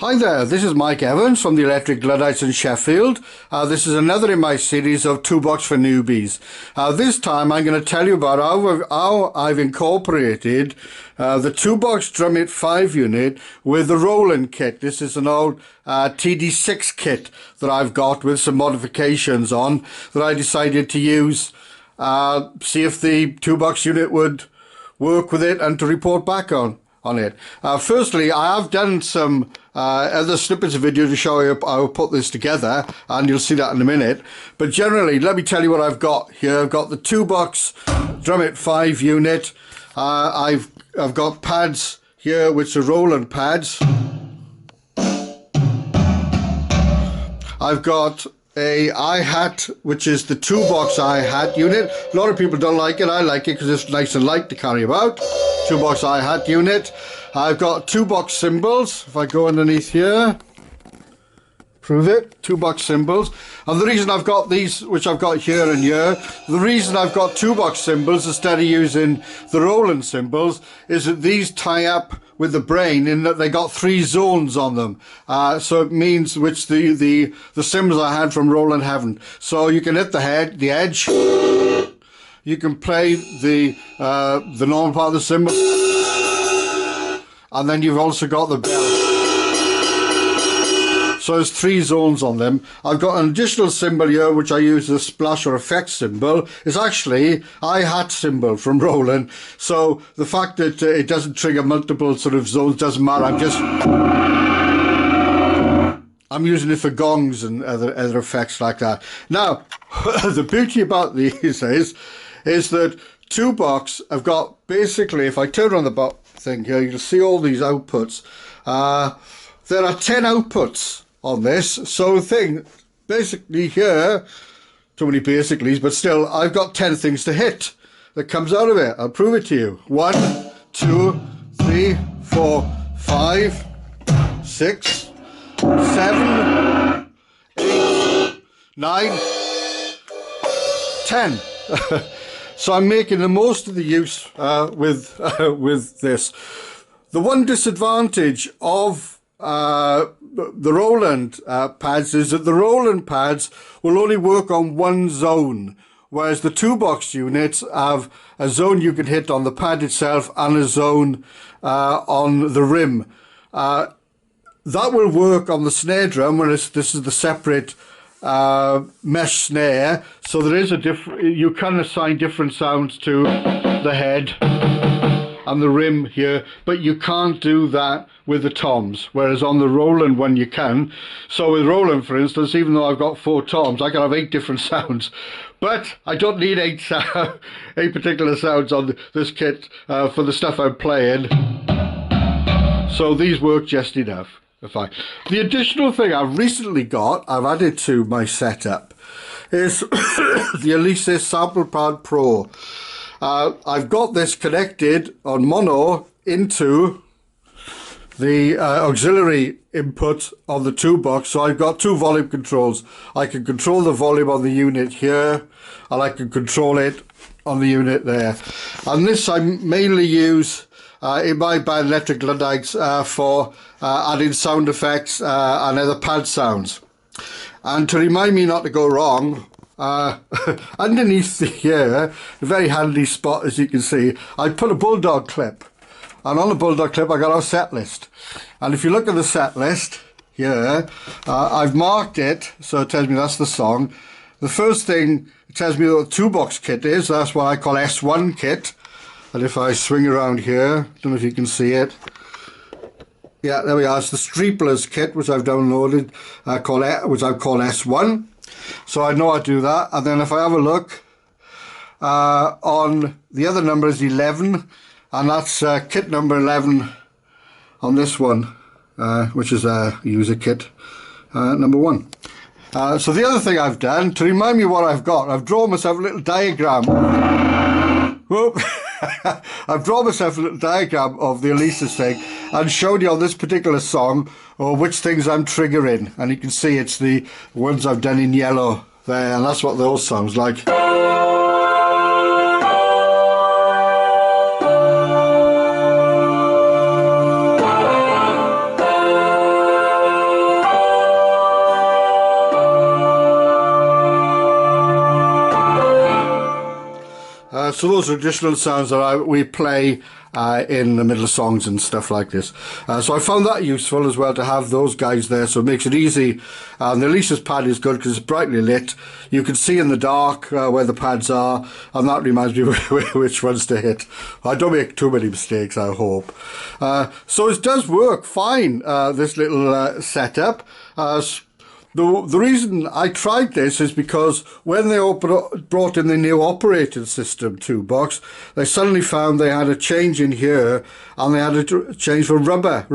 Hi there, this is Mike Evans from the Electric Luddites in Sheffield. This is another in my series of Toolbox for Newbies. This time I'm going to tell you about how I've incorporated the Toolbox Drummit 5 unit with the Roland kit. This is an old TD6 kit that I've got with some modifications on that I decided to use, see if the Toolbox unit would work with it and to report back on it. Firstly, I have done some other snippets of video to show you how I put this together, and you'll see that in a minute. But generally, let me tell you what I've got here. I've got the Toolbox Drummit 5 unit. I've got pads here, which are Roland pads. I've got a hi-hat, which is the Toolbox hi-hat unit. A lot of people don't like it. I like it because it's nice and light to carry about. Toolbox hi-hat unit. I've got Toolbox cymbals. If I go underneath here, prove it, Toolbox cymbals. And the reason I've got these, which I've got here and here, the reason I've got Toolbox cymbals instead of using the Roland cymbals is that these tie up with the brain in that they got 3 zones on them. So it means which the cymbals I had from Roland haven't. So you can hit the head, the edge. You can play the normal part of the cymbal, and then you've also got the bell. So there's 3 zones on them. I've got an additional cymbal here which I use as a splash or effect cymbal. It's actually hi-hat cymbal from Roland. So the fact that it doesn't trigger multiple sort of zones doesn't matter. I'm using it for gongs and other effects like that. Now, the beauty about these is that Toolbox, I've got basically, if I turn on the thing here, you'll see all these outputs. There are 10 outputs on this. So the thing, basically here, too many basicallys, but still, I've got 10 things to hit that comes out of it. I'll prove it to you. 1, 2, 3, 4, 5, 6, 7, 8, 9, 10. So I'm making the most of the use with this. The one disadvantage of the Roland pads is that the Roland pads will only work on one zone, whereas the Toolbox units have a zone you can hit on the pad itself and a zone on the rim. That will work on the snare drum, whereas this is the separate mesh snare, so there is a you can assign different sounds to the head and the rim here, but you can't do that with the toms, whereas on the Roland one you can. So with Roland, for instance, even though I've got 4 toms, I can have 8 different sounds, but I don't need 8 particular sounds on this kit for the stuff I'm playing, so these work just enough. The additional thing I've recently got, I've added to my setup, is the Alesis Sample Pad Pro. I've got this connected on mono into the auxiliary input of the Toolbox, so I've got 2 volume controls. I can control the volume on the unit here, and I can control it on the unit there. And this I mainly use in my band Electric Luddites for adding sound effects and other pad sounds. And to remind me not to go wrong, underneath here, a very handy spot, as you can see, I put a Bulldog clip, and on the Bulldog clip I got our set list. And if you look at the set list here, I've marked it so it tells me that's the song. The first thing, it tells me what the Toolbox kit is. That's what I call S1 kit. And if I swing around here, don't know if you can see it. Yeah, there we are. It's the Streeplers kit, which I've downloaded, which I've called S1. So I know I do that. And then if I have a look, on the other number is 11, and that's kit number 11 on this one, which is a user kit number 1. So the other thing I've done, to remind me what I've got, I've drawn myself a little diagram. Whoop. I've drawn myself a little diagram of the Alesis thing and showed you on this particular song which things I'm triggering, and you can see it's the ones I've done in yellow there, and that's what those sounds like. So those are additional sounds that we play in the middle of songs and stuff like this. So I found that useful as well to have those guys there, so it makes it easy. And the Alesis pad is good because it's brightly lit. You can see in the dark where the pads are, and that reminds me which ones to hit. I don't make too many mistakes, I hope. So it does work fine, this little setup. The reason I tried this is because when they brought in the new operating system toolbox, they suddenly found they had a change in here, and they had a change for rubber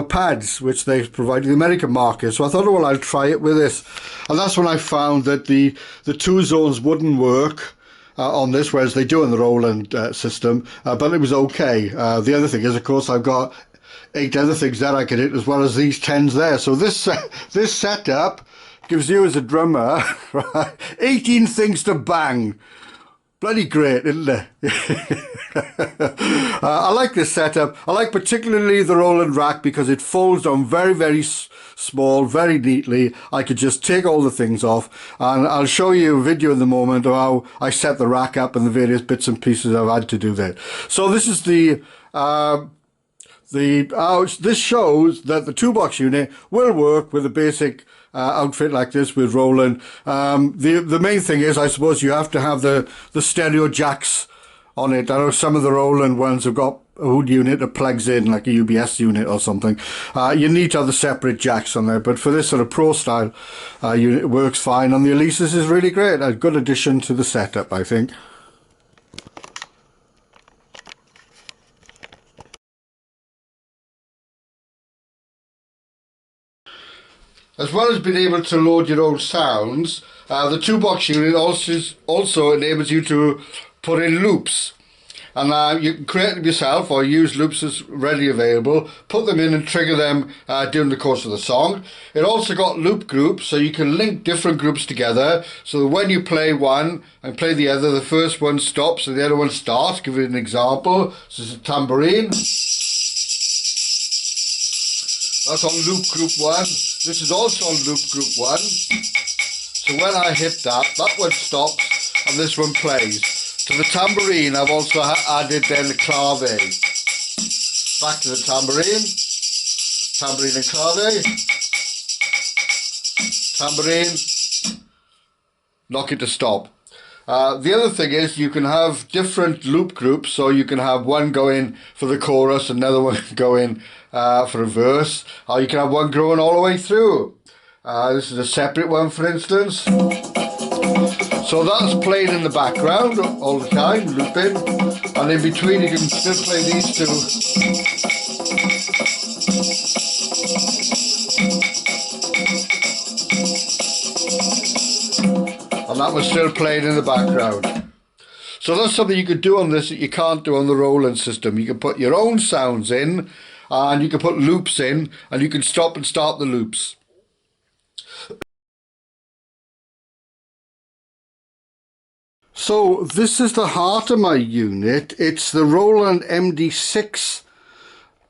pads, which they provided the American market. So I thought, oh, well, I'll try it with this, and that's when I found that the two zones wouldn't work on this, whereas they do in the Roland system, but it was okay. The other thing is, of course, I've got 8 other things that I can hit as well as these 10s there. So this setup gives you as a drummer 18 things to bang. Bloody great, isn't it? I like this setup. I like particularly the Roland rack because it folds down very, very small, very neatly. I could just take all the things off, and I'll show you a video in a moment of how I set the rack up and the various bits and pieces I've had to do there. So this is this shows that the toolbox unit will work with a basic outfit like this with Roland. The main thing is, I suppose, you have to have the stereo jacks on it. I know some of the Roland ones have got a hood unit that plugs in, like a UBS unit or something. You need to have the separate jacks on there, but for this sort of pro style unit, it works fine, and the Alesis is really great. A good addition to the setup, I think. As well as being able to load your own sounds, the toolbox unit also enables you to put in loops. And you can create them yourself or use loops as readily available, put them in and trigger them during the course of the song. It also got loop groups, so you can link different groups together, so that when you play one and play the other, the first one stops and the other one starts. Give you an example. This is a tambourine. That's on loop group 1. This is also on loop group 1. So when I hit that, that one stops and this one plays. To the tambourine, I've also added then the clave. Back to the tambourine. Tambourine and clave. Tambourine. Knock it to stop. The other thing is you can have different loop groups, so you can have one going for the chorus, another one going for a verse, or you can have one going all the way through. This is a separate one, for instance. So that's playing in the background all the time, looping, and in between you can still play these two. And that was still playing in the background. So that's something you could do on this that you can't do on the Roland system. You can put your own sounds in, and you can put loops in, and you can stop and start the loops. So this is the heart of my unit. It's the Roland MD6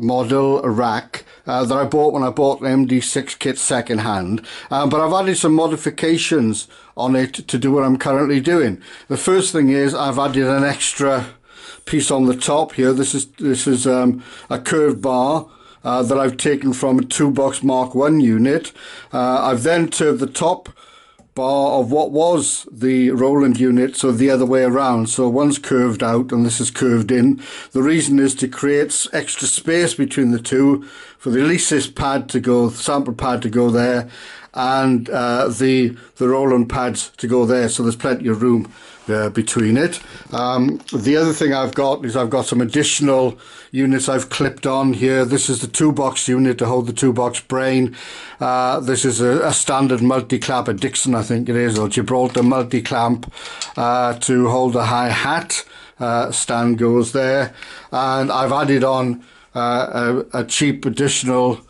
model rack that I bought when I bought the MD6 kit second hand, but I've added some modifications on it to do what I'm currently doing. The first thing is I've added an extra piece on the top here. This is a curved bar that I've taken from a Toolbox Mark 1 unit. I've then turned the top bar of what was the Roland unit, so the other way around. So one's curved out and this is curved in. The reason is to create extra space between the two for the Alesis pad to go, sample pad to go there, and the Roland pads to go there. So there's plenty of room between it. The other thing I've got is I've got some additional units I've clipped on here. This is the toolbox unit to hold the toolbox brain. This is a standard multi-clamp, a Dixon I think it is, or Gibraltar multi-clamp to hold a hi-hat. Stand goes there, and I've added on a cheap additional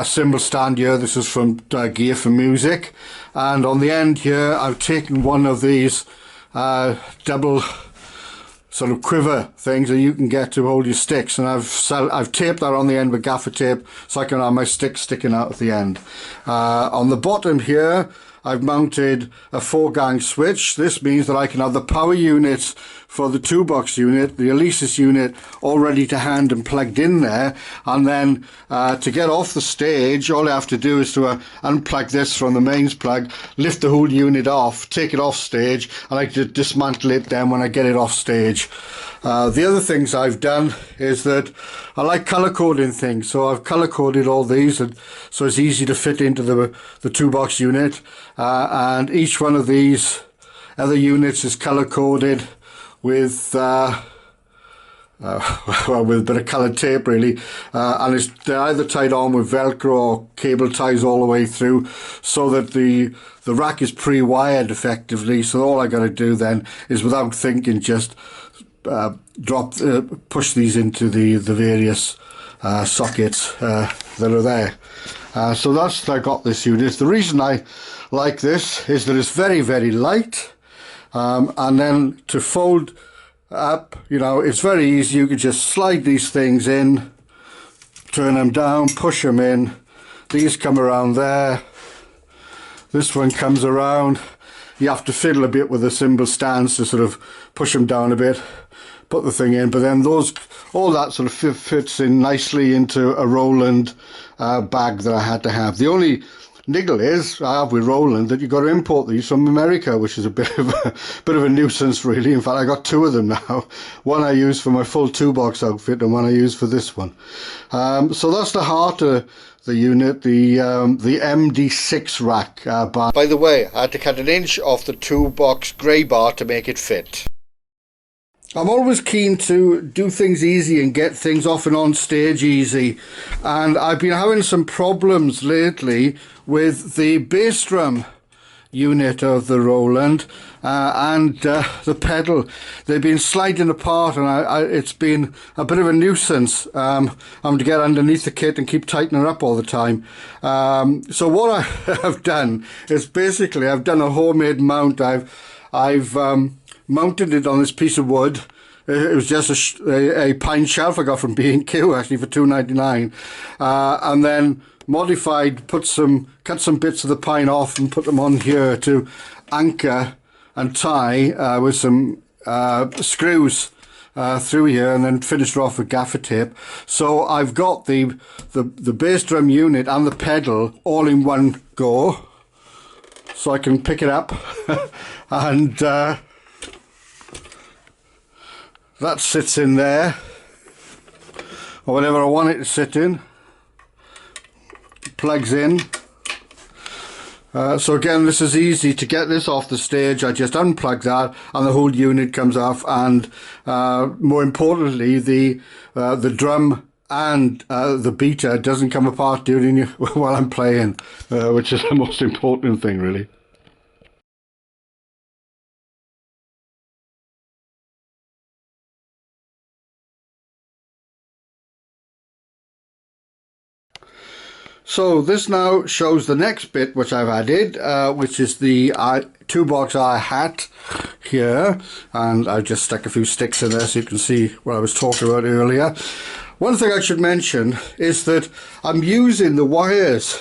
cymbal stand here. This is from Gear for Music, and on the end here I've taken one of these double sort of quiver things that you can get to hold your sticks, and I've taped that on the end with gaffer tape so I can have my stick sticking out at the end. On the bottom here I've mounted a 4-gang switch. This means that I can have the power units for the 2-box unit, the Alesis unit, all ready to hand and plugged in there. And then to get off the stage, all I have to do is to unplug this from the mains plug, lift the whole unit off, take it off stage, and I can dismantle it then when I get it off stage. The other things I've done is that I like colour coding things, so I've colour coded all these, and so it's easy to fit into the 2-box unit. And each one of these other units is colour coded with well, with a bit of coloured tape really, and they're either tied on with Velcro or cable ties all the way through, so that the rack is pre-wired effectively. So all I got to do then is, without thinking, just push these into the various sockets that are there. So that's I got this unit. The reason I like this is that it's very, very light, and then to fold up, you know, it's very easy. You can just slide these things in, turn them down, push them in. These come around there. This one comes around. You have to fiddle a bit with the cymbal stands to sort of push them down a bit, put the thing in, but then all that sort of fits in nicely into a Roland bag that I had to have. The only niggle is I have with Roland that you've got to import these from America, which is a bit of a nuisance really. In fact, I got 2 of them now. One I use for my full 2-box outfit, and one I use for this one. So that's the heart of the unit, the MD6 rack bar. By the way, I had to cut 1 inch off the 2-box grey bar to make it fit. I'm always keen to do things easy and get things off and on stage easy, and I've been having some problems lately with the bass drum unit of the Roland and the pedal. They've been sliding apart, and it's been a bit of a nuisance having to get underneath the kit and keep tightening it up all the time. So what I have done is basically I've done a homemade mount. I've mounted it on this piece of wood. It was just a pine shelf I got from B&Q actually for $2.99, and then modified, cut some bits of the pine off and put them on here to anchor and tie with some screws through here, and then finished off with gaffer tape. So I've got the bass drum unit and the pedal all in one go, so I can pick it up and that sits in there, or whatever I want it to sit in. Plugs in. So again, this is easy to get this off the stage. I just unplug that and the whole unit comes off, and more importantly, the drum and the beater doesn't come apart during while I'm playing, which is the most important thing really. So this now shows the next bit which I've added, which is the 2-box hat here, and I've just stuck a few sticks in there so you can see what I was talking about earlier. One thing I should mention is that I'm using the wires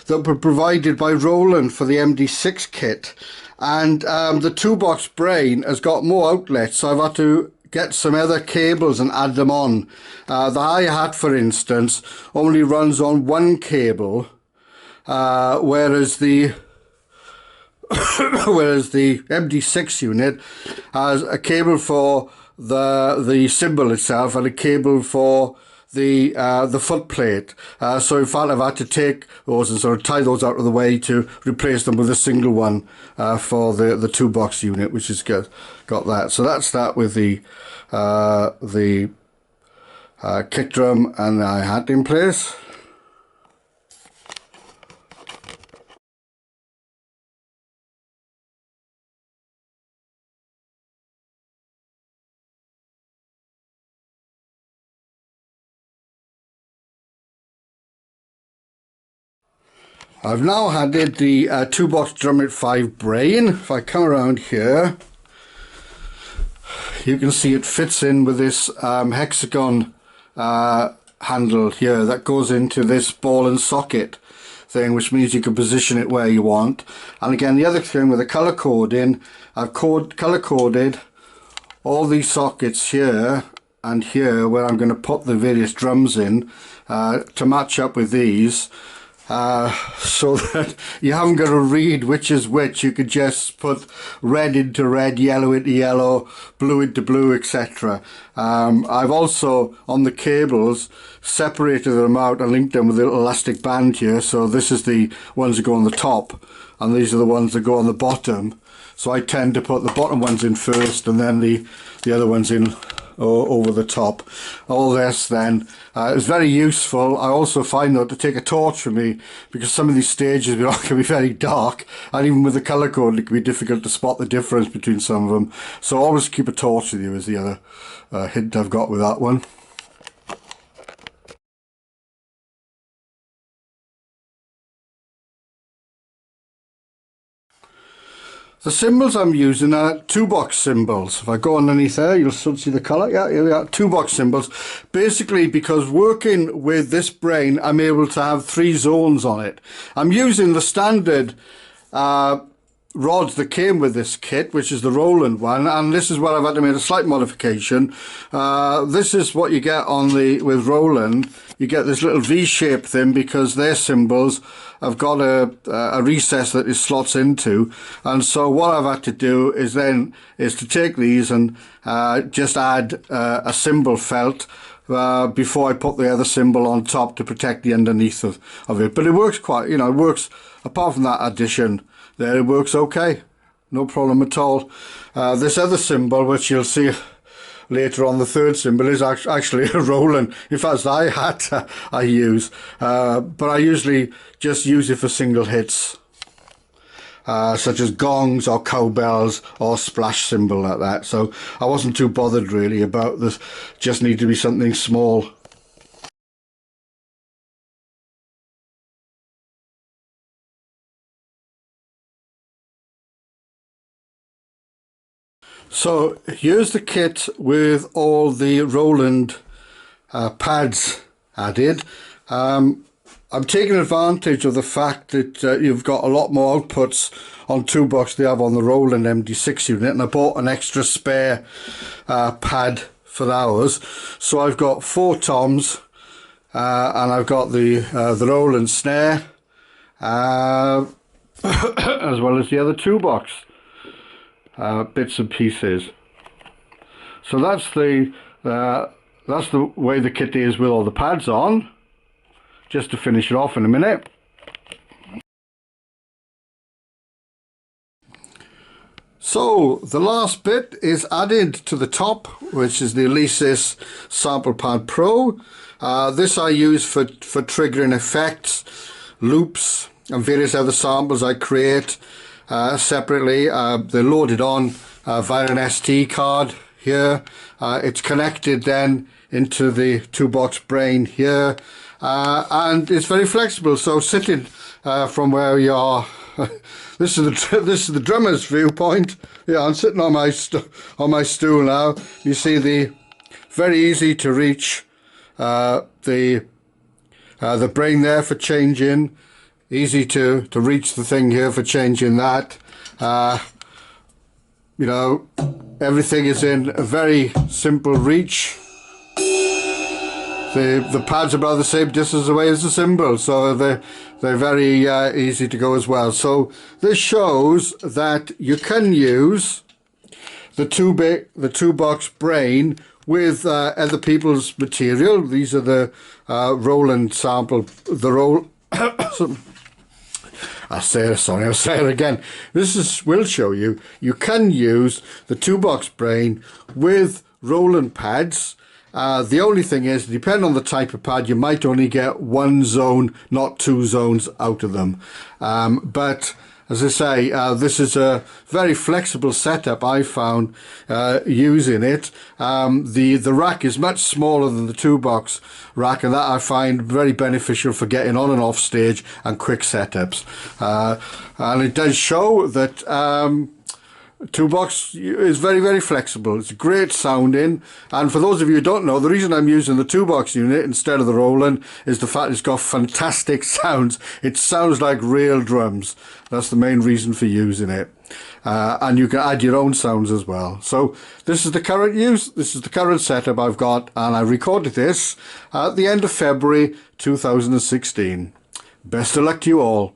that were provided by Roland for the MD6 kit, and the 2-box brain has got more outlets, so I've had to get some other cables and add them on. The hi-hat, for instance, only runs on one cable, whereas the MD6 unit has a cable for the cymbal itself and a cable for the foot plate. So in fact I've had to take those and sort of tie those out of the way to replace them with a single one for the 2-box unit, which has got that. So that's that with the kick drum and the hi-hat in place. I've now added the 2-box Drummit 5 brain. If I come around here, you can see it fits in with this hexagon handle here that goes into this ball and socket. thing, which means you can position it where you want. And again, the other thing with the colour coding, I've colour coded all these sockets here and here where I'm going to put the various drums in to match up with these, so that you haven't got to read which is which. You could just put red into red, yellow into yellow, blue into blue, etc. I've also, on the cables, separated them out and linked them with a little elastic band here. So this is the ones that go on the top, and these are the ones that go on the bottom. So I tend to put the bottom ones in first and then the other ones in over the top. All this then is very useful. I also find though to take a torch for me, because some of these stages can be very dark, and even with the colour code it can be difficult to spot the difference between some of them. So always keep a torch with you is the other hint I've got with that one. The symbols I'm using are 2-box symbols. If I go underneath there, you'll still see the colour. Yeah, here we are, 2-box symbols. Basically, because working with this brain, I'm able to have 3 zones on it. I'm using the standard rods that came with this kit, which is the Roland one, and this is where I've had to make a slight modification. This is what you get on with Roland. You get this little V-shaped thing because their symbols have got a recess that it slots into, and so what I've had to do is to take these and just add a symbol felt before I put the other symbol on top to protect the underneath of it. But it works quite, it works, apart from that addition there, it works okay, no problem at all. This other symbol, which you'll see later on, the third symbol, is actually a Roland. In fact, I hat I use, but I usually just use it for single hits, such as gongs or cowbells or splash symbol like that. So I wasn't too bothered really about this, just need to be something small. So here's the kit with all the Roland pads added. I'm taking advantage of the fact that you've got a lot more outputs on 2-box they have on the Roland MD6 unit, and I bought an extra spare pad for ours. So I've got 4 toms, and I've got the Roland snare, as well as the other 2-box bits and pieces. So that's the way the kit is with all the pads on. Just to finish it off in a minute. So the last bit is added to the top, which is the Alesis Sample Pad Pro. This I use for triggering effects, loops, and various other samples I create separately. They're loaded on via an SD card here. It's connected then into the 2-box brain here, and it's very flexible. So sitting from where you are, this is the drummer's viewpoint. Yeah, I'm sitting on my stool now. You see the very easy to reach the brain there for changing. Easy to reach the thing here for changing that. Everything is in a very simple reach. The pads are about the same distance away as the cymbal, so they're very easy to go as well. So this shows that you can use the 2-box brain with other people's material. These are the Roland sample, I'll say it again. Will show you can use the 2-box brain with Roland pads. The only thing is, depending on the type of pad, you might only get 1 zone, not 2 zones out of them. But as I say, this is a very flexible setup I found using it. The rack is much smaller than the 2-box rack, and that I find very beneficial for getting on and off stage and quick setups. And it does show that Two-box is very, very flexible. It's great sounding. And for those of you who don't know, the reason I'm using the two-box unit instead of the Roland is the fact it's got fantastic sounds. It sounds like real drums. That's the main reason for using it. And you can add your own sounds as well. So this is the current use. This is the current setup I've got. And I recorded this at the end of February 2016. Best of luck to you all.